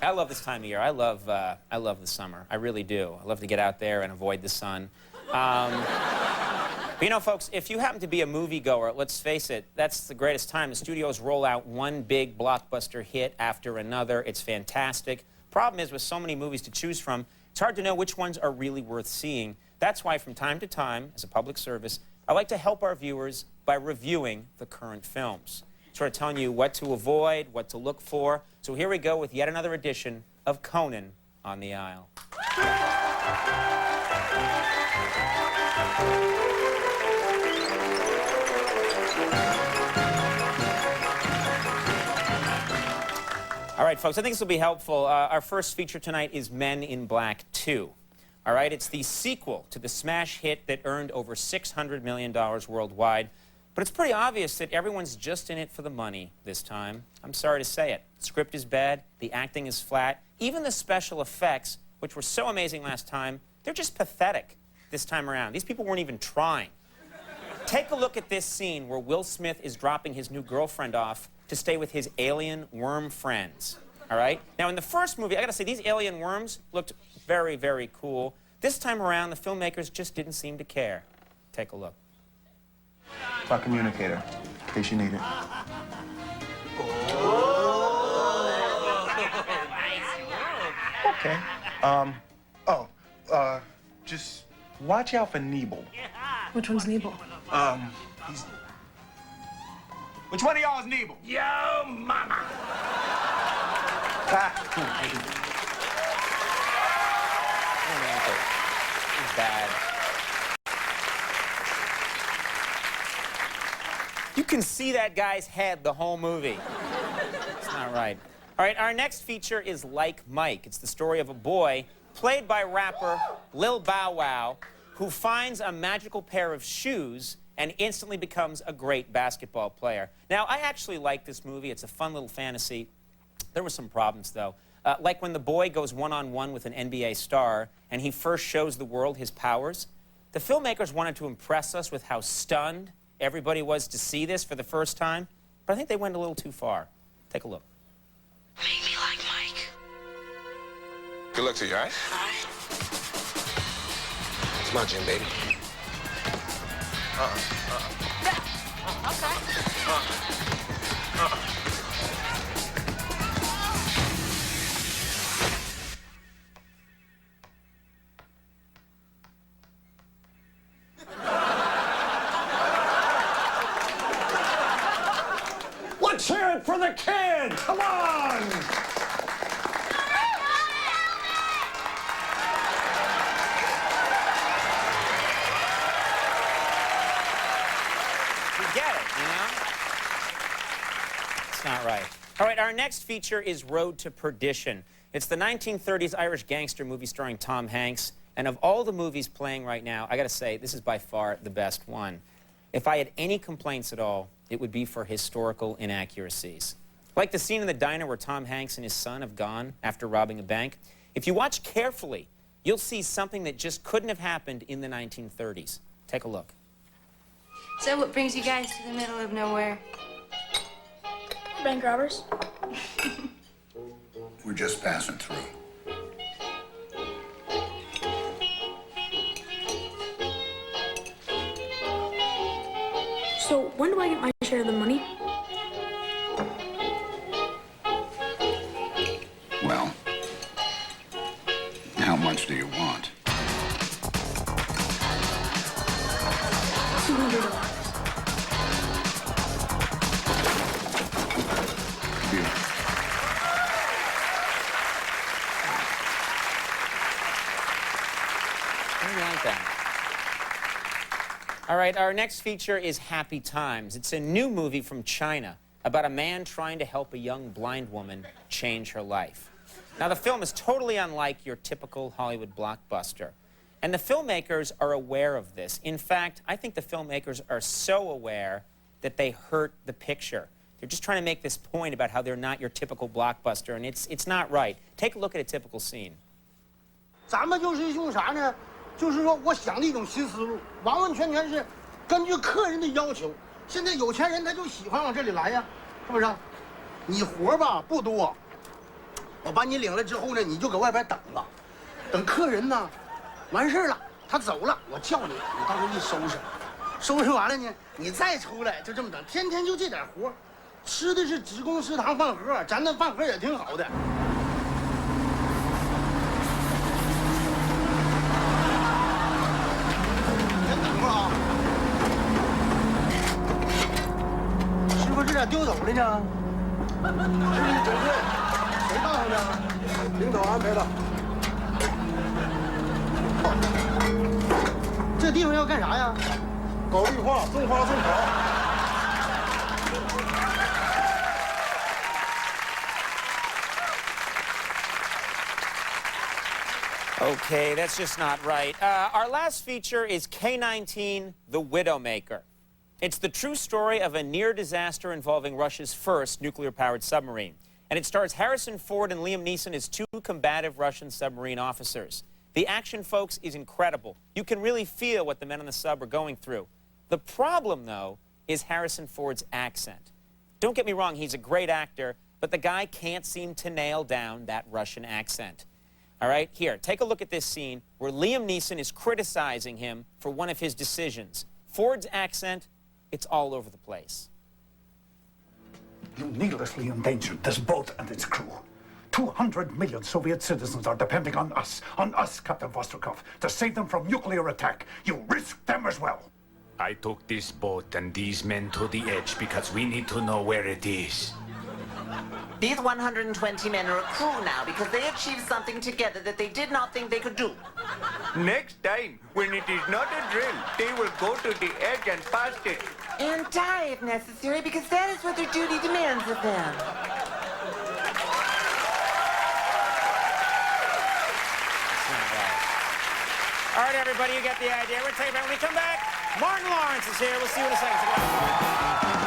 I love this time of year. I love the summer. I really do. I love to get out there and avoid the sun. But you know, folks, if you happen to be a moviegoer, let's face it, that's the greatest time. The studios roll out one big blockbuster hit after another. It's fantastic. Problem is, with so many movies to choose from, it's hard to know which ones are really worth seeing. That's why, from time to time, as a public service, I like to help our viewers by reviewing the current films. Sort of telling you what to avoid, what to look for. So here we go with yet another edition of Conan on the Aisle. All right, folks, I think this will be helpful. Our first feature tonight is Men in Black 2. All right, it's the sequel to the smash hit that earned over $600 million worldwide. But it's pretty obvious that everyone's just in it for the money this time. I'm sorry to say it. The script is bad, the acting is flat, even the special effects, which were so amazing last time, they're just pathetic this time around. These people weren't even trying. Take a look at this scene where Will Smith is dropping his new girlfriend off to stay with his alien worm friends. All right? Now, in the first movie, I gotta say, these alien worms looked very, very cool. This time around, the filmmakers just didn't seem to care. Take a look. My communicator, in case you need it. Okay. Just watch out for Nebel. Which one's Nebel? He's... Which one of y'all is Nebel? Yo, mama! It's bad. You can see that guy's head the whole movie. It's not right. All right, our next feature is Like Mike. It's the story of a boy played by rapper Lil Bow Wow who finds a magical pair of shoes and instantly becomes a great basketball player. Now, I actually like this movie. It's a fun little fantasy. There were some problems, though. Like when the boy goes one-on-one with an NBA star and he first shows the world his powers. The filmmakers wanted to impress us with how stunned everybody was to see this for the first time, but I think they went a little too far. Take a look. Make me like Mike. Good luck to you, all right? All right. It's my gym, baby. Let's hear it for the kid! Come on! Get it, you know? It's not right. All right, our next feature is Road to Perdition. It's the 1930s Irish gangster movie starring Tom Hanks. And of all the movies playing right now, I gotta say, this is by far the best one. If I had any complaints at all, it would be for historical inaccuracies. Like the scene in the diner where Tom Hanks and his son have gone after robbing a bank. If you watch carefully, you'll see something that just couldn't have happened in the 1930s. Take a look. So what brings you guys to the middle of nowhere? Bank robbers? We're just passing through. So when do I get my share of the money? Well, how much do you want? $200. All right, our next feature is Happy Times. It's a new movie from China about a man trying to help a young blind woman change her life. Now, the film is totally unlike your typical Hollywood blockbuster. And the filmmakers are aware of this. In fact, I think the filmmakers are so aware that they hurt the picture. They're just trying to make this point about how they're not your typical blockbuster, and it's not right. Take a look at a typical scene. 咱们就是用啥呢？就是说，我想的一种新思路，完完全全是根据客人的要求。现在有钱人他就喜欢往这里来呀，是不是？你活吧不多，我把你领来之后呢，你就搁外边等着，等客人呢完事了，他走了，我叫你，你到时候一收拾，收拾完了呢，你再出来，就这么整，天天就这点活，吃的是职工食堂饭盒，咱那饭盒也挺好的。先等会儿啊，是不是这点丢走了呢？是你整对，谁告诉的？领导安排的。这地方要干啥呀？搞绿化，种花种草。 Okay, that's just not right. Our last feature is K-19, The Widowmaker. It's the true story of a near disaster involving Russia's first nuclear-powered submarine. And it stars Harrison Ford and Liam Neeson as two combative Russian submarine officers. The action, folks, is incredible. You can really feel what the men on the sub are going through. The problem, though, is Harrison Ford's accent. Don't get me wrong, he's a great actor, but the guy can't seem to nail down that Russian accent. All right, here, take a look at this scene where Liam Neeson is criticizing him for one of his decisions. Ford's accent, it's all over the place. You needlessly endangered this boat and its crew. 200 million Soviet citizens are depending on us, Captain Vostrikov, to save them from nuclear attack. You risk them as well. I took this boat and these men to the edge because we need to know where it is. These 120 men are a crew now because they achieved something together that they did not think they could do. Next time, when it is not a drill, they will go to the edge and past it. And die if necessary because that is what their duty demands of them. All right, everybody, you get the idea. We're taking it. When we come back, Martin Lawrence is here. We'll see you in a second.